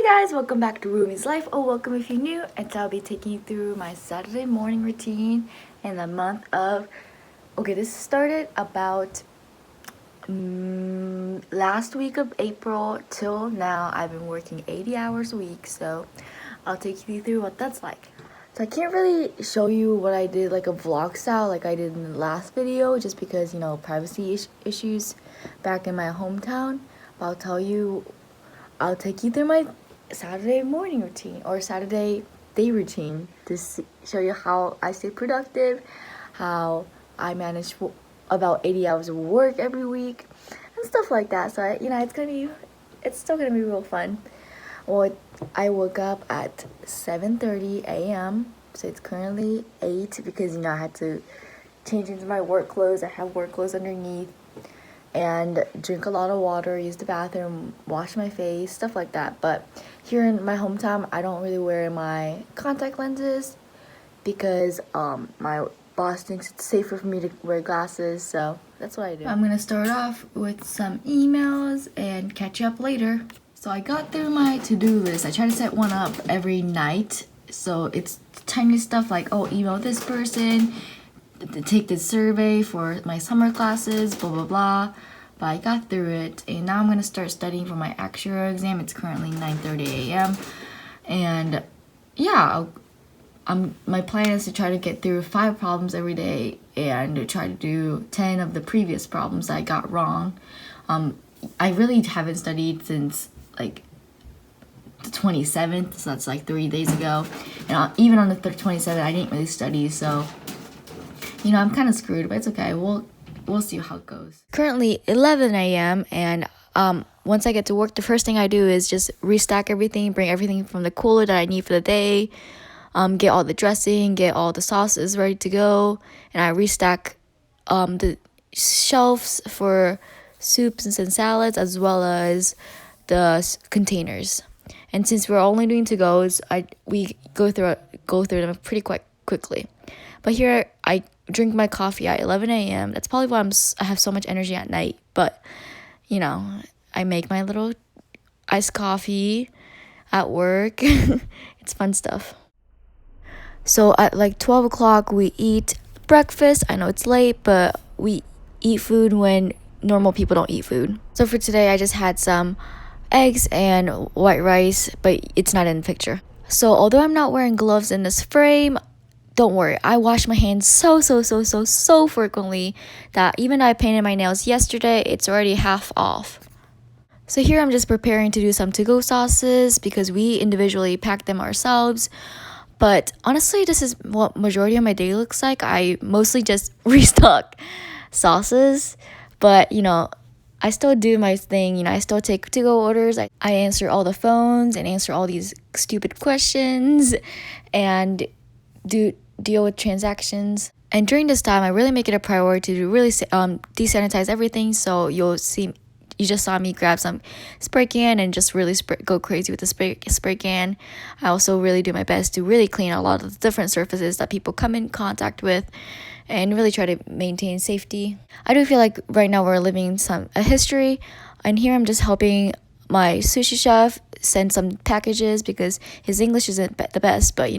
guys, welcome back to Rumi's Life, or welcome if you're new, and so I'll be taking you through my Saturday morning routine in the month of, this started about last week of April till now. I've been working 80 hours a week, so I'll take you through what that's like. So I can't really show you what I did like a vlog style like I did in the last video, just because, privacy issues back in my hometown, but I'll take you through my Saturday morning routine or Saturday day routine to show you how I stay productive, how I manage about 80 hours of work every week, and stuff like that. So, it's still gonna be real fun. Well, I woke up at 7:30 a.m. So it's currently 8 because, I had to change into my work clothes. I have work clothes underneath. And drink a lot of water, use the bathroom, wash my face, stuff like that. But here in my hometown, I don't really wear my contact lenses because my boss thinks it's safer for me to wear glasses, so that's what I do. I'm gonna start off with some emails and catch you up later. So I got through my to-do list. I try to set one up every night. So it's tiny stuff like, email this person, take this survey for my summer classes, blah blah blah. But I got through it, and now I'm gonna start studying for my actuarial exam. It's currently 9:30 a.m. and my plan is to try to get through 5 problems every day and to try to do 10 of the previous problems that I got wrong. I really haven't studied since like the 27th, so that's like 3 days ago, and even on the 27th I didn't really study, so I'm kind of screwed, but it's okay. We'll see how it goes. Currently 11 a.m. and once I get to work, the first thing I do is just restack everything, bring everything from the cooler that I need for the day, get all the dressing, get all the sauces ready to go, and I restack the shelves for soups and salads as well as the containers. And since we're only doing to-goes, we go through them pretty quickly. But here I drink my coffee at 11 a.m. That's probably why I have so much energy at night. But, I make my little iced coffee at work. It's fun stuff. So at like 12 o'clock, we eat breakfast. I know it's late, but we eat food when normal people don't eat food. So for today, I just had some eggs and white rice, but it's not in the picture. So although I'm not wearing gloves in this frame, don't worry, I wash my hands so frequently that even though I painted my nails yesterday, it's already half off. So here I'm just preparing to do some to-go sauces because we individually pack them ourselves. But honestly, this is what majority of my day looks like. I mostly just restock sauces, but I still do my thing. I still take to-go orders. I answer all the phones and answer all these stupid questions and deal with transactions. And during this time, I really make it a priority to really desanitize everything. So you just saw me grab some spray can and just really go crazy with the spray can. I also really do my best to really clean a lot of the different surfaces that people come in contact with and really try to maintain safety. I do feel like right now we're living a history, and here I'm just helping my sushi chef send some packages because his English isn't the best, but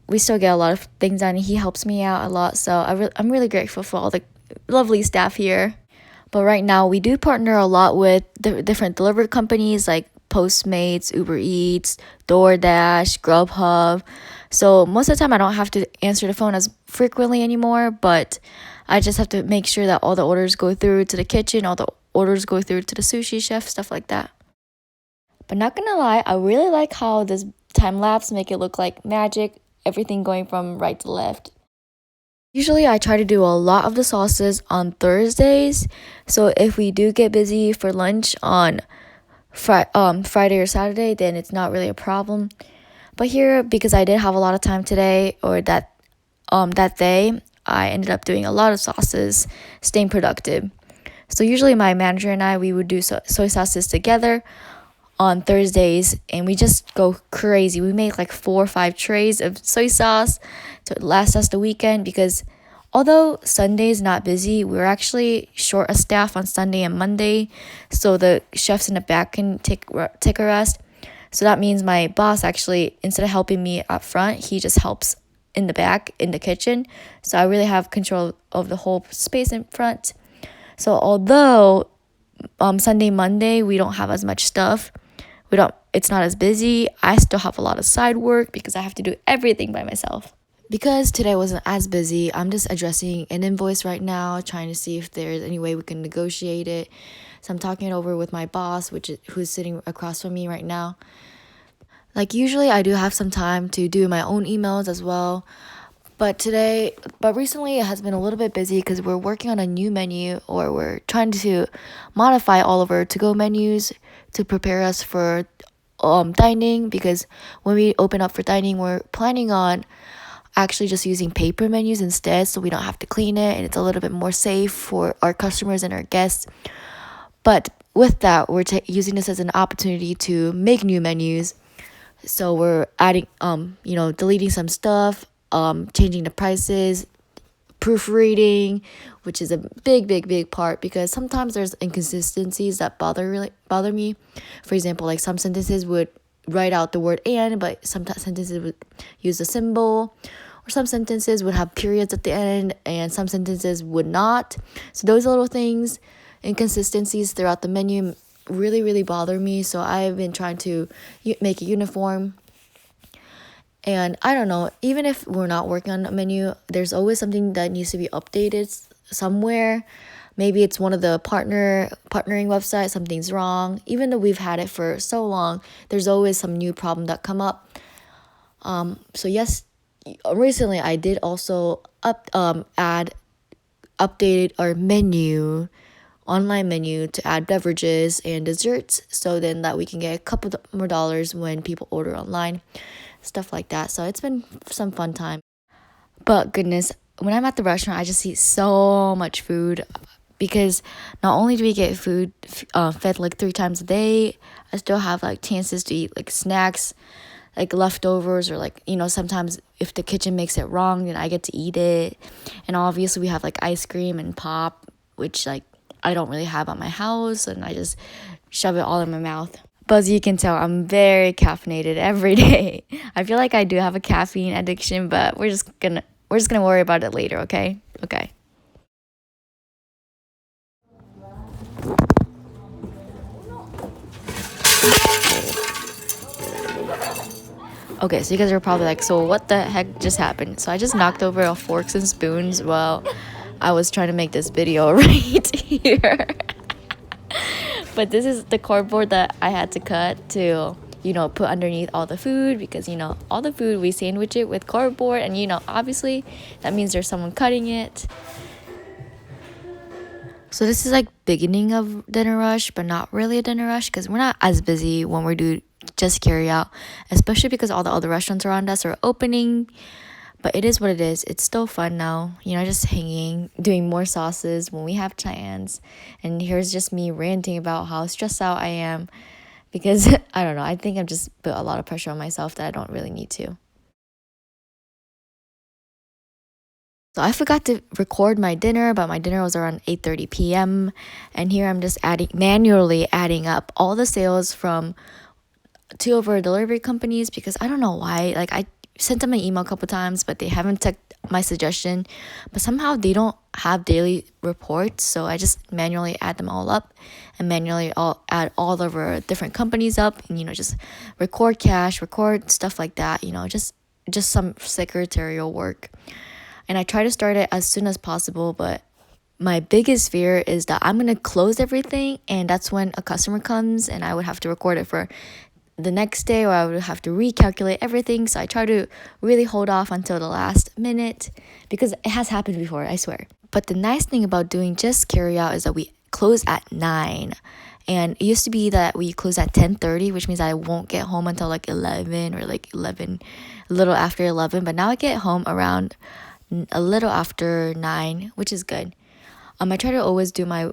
we still get a lot of things done, and he helps me out a lot. So I'm really grateful for all the lovely staff here. But right now, we do partner a lot with the different delivery companies like Postmates, Uber Eats, DoorDash, Grubhub. So most of the time, I don't have to answer the phone as frequently anymore, but I just have to make sure that all the orders go through to the kitchen, all the orders go through to the sushi chef, stuff like that. But not gonna lie, I really like how this time lapse make it look like magic, everything going from right to left. Usually I try to do a lot of the sauces on Thursdays, so if we do get busy for lunch on Friday or Saturday, then it's not really a problem. But here, because I did have a lot of time today or that day, I ended up doing a lot of sauces, staying productive. So usually my manager and we would do soy sauces together on Thursdays, and we just go crazy. We make like 4 or 5 trays of soy sauce to last us the weekend, because although Sunday is not busy, we're actually short of staff on Sunday and Monday, so the chefs in the back can take a rest. So that means my boss actually, instead of helping me up front, he just helps in the back, in the kitchen. So I really have control of the whole space in front. So although Sunday, Monday, we don't have as much stuff, it's not as busy, I still have a lot of side work because I have to do everything by myself. Because today wasn't as busy, I'm just addressing an invoice right now, trying to see if there's any way we can negotiate it. So I'm talking it over with my boss, who's sitting across from me right now. Like usually I do have some time to do my own emails as well. But recently it has been a little bit busy because we're working on a new menu, or we're trying to modify all of our to-go menus to prepare us for dining, because when we open up for dining, we're planning on actually just using paper menus instead, so we don't have to clean it, and it's a little bit more safe for our customers and our guests. But with that, we're using this as an opportunity to make new menus. So we're adding, deleting some stuff, changing the prices, proofreading, which is a big part, because sometimes there's inconsistencies that bother me. For example, like some sentences would write out the word "and," but some sentences would use a symbol, or some sentences would have periods at the end, and some sentences would not. So those little things, inconsistencies throughout the menu, really bother me. So I've been trying to make it uniform. And I don't know, even if we're not working on a menu, there's always something that needs to be updated somewhere. Maybe it's one of the partnering websites, something's wrong. Even though we've had it for so long, there's always some new problem that come up. So yes, recently I did also updated our online menu to add beverages and desserts, so then that we can get a couple more dollars when people order online, stuff like that. So it's been some fun time. But goodness, when I'm at the restaurant, I just eat so much food, because not only do we get food fed like 3 times a day, I still have like chances to eat like snacks, like leftovers, or like, sometimes if the kitchen makes it wrong, then I get to eat it. And obviously we have like ice cream and pop, which like I don't really have at my house, and I just shove it all in my mouth. But as you can tell, I'm very caffeinated every day. I feel like I do have a caffeine addiction, but we're just gonna worry about it later, okay? Okay. Okay, so you guys are probably like, so what the heck just happened? So I just knocked over a forks and spoons while I was trying to make this video right here. But this is the cardboard that I had to cut to, put underneath all the food, because, all the food, we sandwich it with cardboard, and, obviously that means there's someone cutting it. So this is like beginning of dinner rush, but not really a dinner rush, because we're not as busy when we do just carry out, especially because all the other restaurants around us are opening. But it is what it is. It's still fun now, just hanging, doing more sauces when we have chance. And here's just me ranting about how stressed out I am, because I don't know, I think I've just put a lot of pressure on myself that I don't really need to. So I forgot to record my dinner, but my dinner was around 8:30 p.m. And here I'm just manually adding up all the sales from 2 of our delivery companies, because I don't know why. Like, I sent them an email a couple times, but they haven't checked my suggestion. But somehow they don't have daily reports, so I just manually add them all up, and manually add all of our different companies up, and just record cash, record stuff like that. Just some secretarial work. And I try to start it as soon as possible, but my biggest fear is that I'm going to close everything, and that's when a customer comes and I would have to record it for the next day, or I would have to recalculate everything. So I try to really hold off until the last minute, because it has happened before, I swear. But the nice thing about doing just carry out is that we close at 9. And it used to be that we close at 10:30, which means I won't get home until like 11, or like 11, a little after 11. But now I get home around a little after 9, which is good. I try to always do my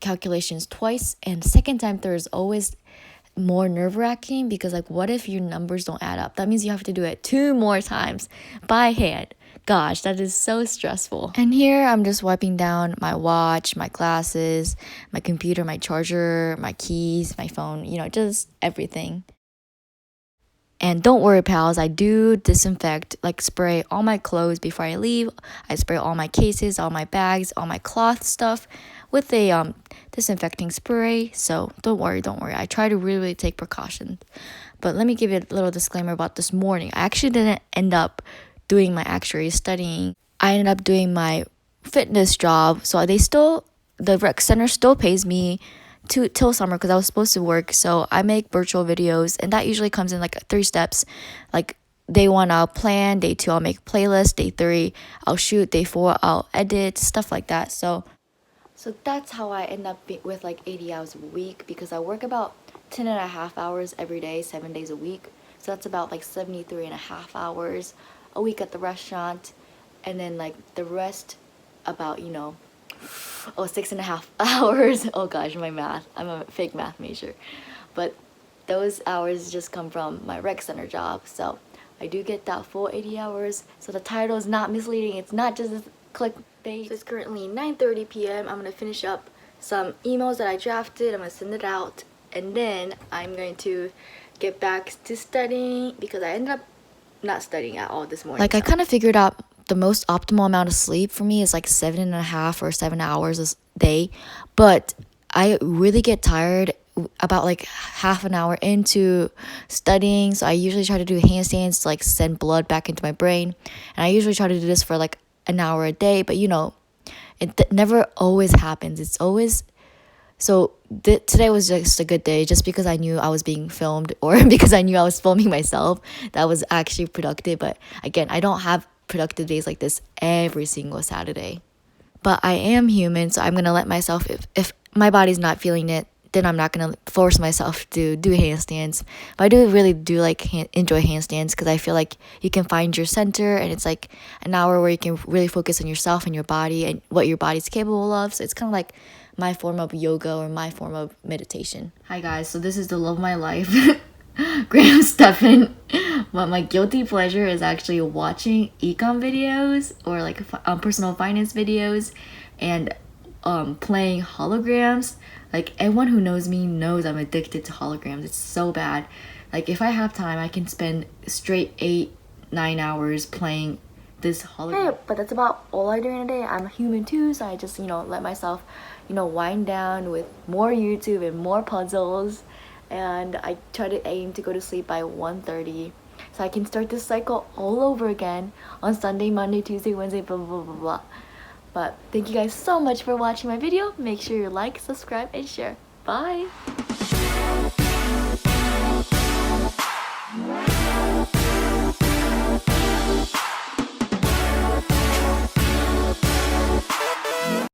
calculations twice, and second time through is always more nerve-wracking, because like, what if your numbers don't add up? That means you have to do it 2 more times by hand. Gosh, that is so stressful. And here I'm just wiping down my watch, my glasses, my computer, my charger, my keys, my phone, just everything. And don't worry, pals, I do disinfect, like spray all my clothes before I leave. I spray all my cases, all my bags, all my cloth stuff with a disinfecting spray. So don't worry. I try to really take precautions. But let me give you a little disclaimer about this morning. I actually didn't end up doing my actuary studying. I ended up doing my fitness job. So the rec center still pays me till summer because I was supposed to work. So I make virtual videos, and that usually comes in like 3 steps. Like day 1, I'll plan. Day 2, I'll make a playlist. Day 3, I'll shoot. Day 4, I'll edit, stuff like that. So that's how I end up with like 80 hours a week, because I work about 10 and a half hours every day, 7 days a week. So that's about like 73 and a half hours a week at the restaurant. And then like the rest about, 6.5 hours. Oh gosh, my math. I'm a fake math major. But those hours just come from my rec center job. So I do get that full 80 hours. So the title is not misleading. It's not just a clickbait. So it's currently 9:30 p.m. I'm going to finish up some emails that I drafted. I'm going to send it out. And then I'm going to get back to studying, because I ended up not studying at all this morning. Like, I kind of figured out the most optimal amount of sleep for me is like 7.5 or 7 hours a day. But I really get tired about like half an hour into studying. So I usually try to do handstands to like send blood back into my brain. And I usually try to do this for like an hour a day. But it never always happens. It's always... So today was just a good day, just because I knew I was being filmed, or because I knew I was filming myself. That was actually productive. But again, I don't have productive days like this every single Saturday. But I am human, so I'm going to let myself, if my body's not feeling it, then I'm not going to force myself to do handstands. But I do really like enjoy handstands, because I feel like you can find your center, and it's like an hour where you can really focus on yourself and your body and what your body's capable of. So it's kind of like my form of yoga or my form of meditation. Hi guys, so this is the love of my life, Graham Stephan. But my guilty pleasure is actually watching econ videos, or like personal finance videos, and playing holograms. Like, everyone who knows me knows I'm addicted to holograms. It's so bad. Like, if I have time, I can spend straight 8-9 hours playing this hologram. Hey, but that's about all I do in a day. I'm a human too, so I just let myself wind down with more YouTube and more puzzles. And I try to aim to go to sleep by 1:30, so I can start this cycle all over again on Sunday, Monday, Tuesday, Wednesday, blah blah blah blah. But thank you guys so much for watching my video. Make sure you like, subscribe, and share. Bye!